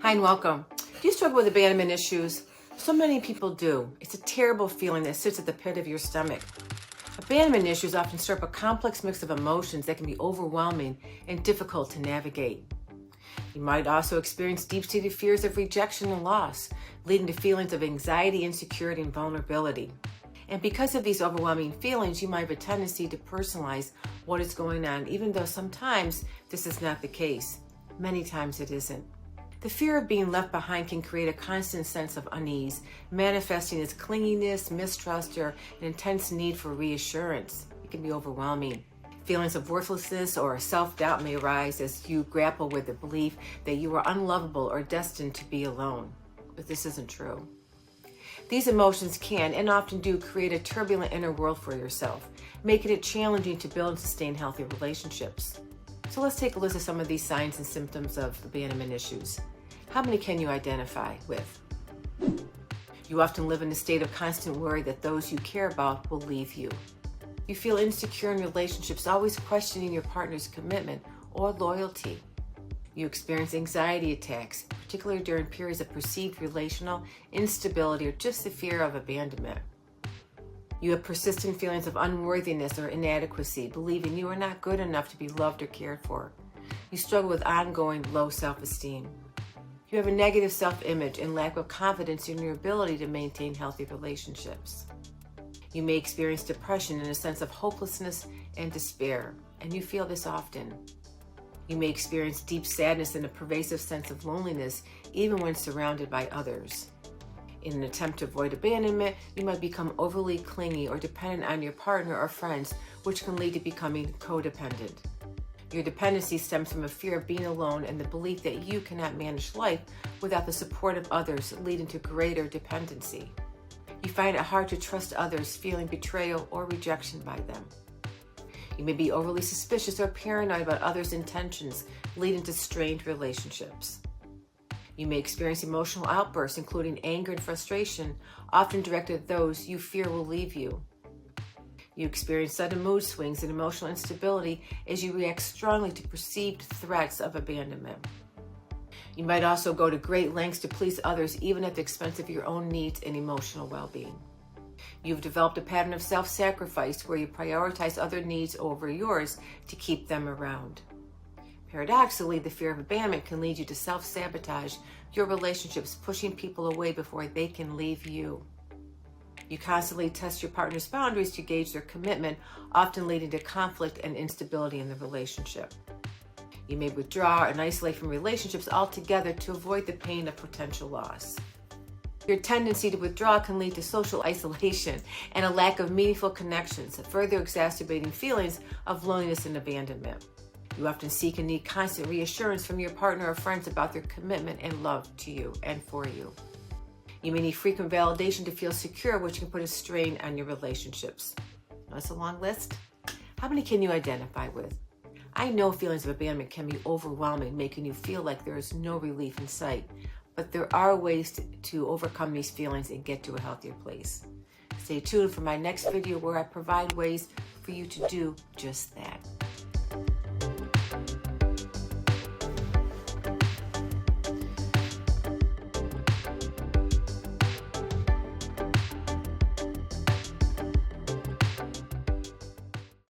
Hi and welcome. Do you struggle with abandonment issues? So many people do. It's a terrible feeling that sits at the pit of your stomach. Abandonment issues often stir up a complex mix of emotions that can be overwhelming and difficult to navigate. You might also experience deep-seated fears of rejection and loss, leading to feelings of anxiety, insecurity, and vulnerability. And because of these overwhelming feelings, you might have a tendency to personalize what is going on, even though sometimes this is not the case. Many times it isn't. The fear of being left behind can create a constant sense of unease, manifesting as clinginess, mistrust, or an intense need for reassurance. It can be overwhelming. Feelings of worthlessness or self-doubt may arise as you grapple with the belief that you are unlovable or destined to be alone. But this isn't true. These emotions can, and often do, create a turbulent inner world for yourself, making it challenging to build and sustain healthy relationships. So let's take a list of some of these signs and symptoms of abandonment issues. How many can you identify with? You often live in a state of constant worry that those you care about will leave you. You feel insecure in relationships, always questioning your partner's commitment or loyalty. You experience anxiety attacks, particularly during periods of perceived relational instability or just the fear of abandonment. You have persistent feelings of unworthiness or inadequacy, believing you are not good enough to be loved or cared for. You struggle with ongoing low self-esteem. You have a negative self-image and lack of confidence in your ability to maintain healthy relationships. You may experience depression and a sense of hopelessness and despair, and you feel this often. You may experience deep sadness and a pervasive sense of loneliness, even when surrounded by others. In an attempt to avoid abandonment, you might become overly clingy or dependent on your partner or friends, which can lead to becoming codependent. Your dependency stems from a fear of being alone and the belief that you cannot manage life without the support of others, leading to greater dependency. You find it hard to trust others, feeling betrayal or rejection by them. You may be overly suspicious or paranoid about others' intentions, leading to strained relationships. You may experience emotional outbursts, including anger and frustration, often directed at those you fear will leave you. You experience sudden mood swings and emotional instability as you react strongly to perceived threats of abandonment. You might also go to great lengths to please others, even at the expense of your own needs and emotional well-being. You've developed a pattern of self-sacrifice where you prioritize other needs over yours to keep them around. Paradoxically, the fear of abandonment can lead you to self-sabotage your relationships, pushing people away before they can leave you. You constantly test your partner's boundaries to gauge their commitment, often leading to conflict and instability in the relationship. You may withdraw and isolate from relationships altogether to avoid the pain of potential loss. Your tendency to withdraw can lead to social isolation and a lack of meaningful connections, further exacerbating feelings of loneliness and abandonment. You often seek and need constant reassurance from your partner or friends about their commitment and love to you and for you. You may need frequent validation to feel secure, which can put a strain on your relationships. That's a long list. How many can you identify with? I know feelings of abandonment can be overwhelming, making you feel like there is no relief in sight, but there are ways to overcome these feelings and get to a healthier place. Stay tuned for my next video where I provide ways for you to do just that.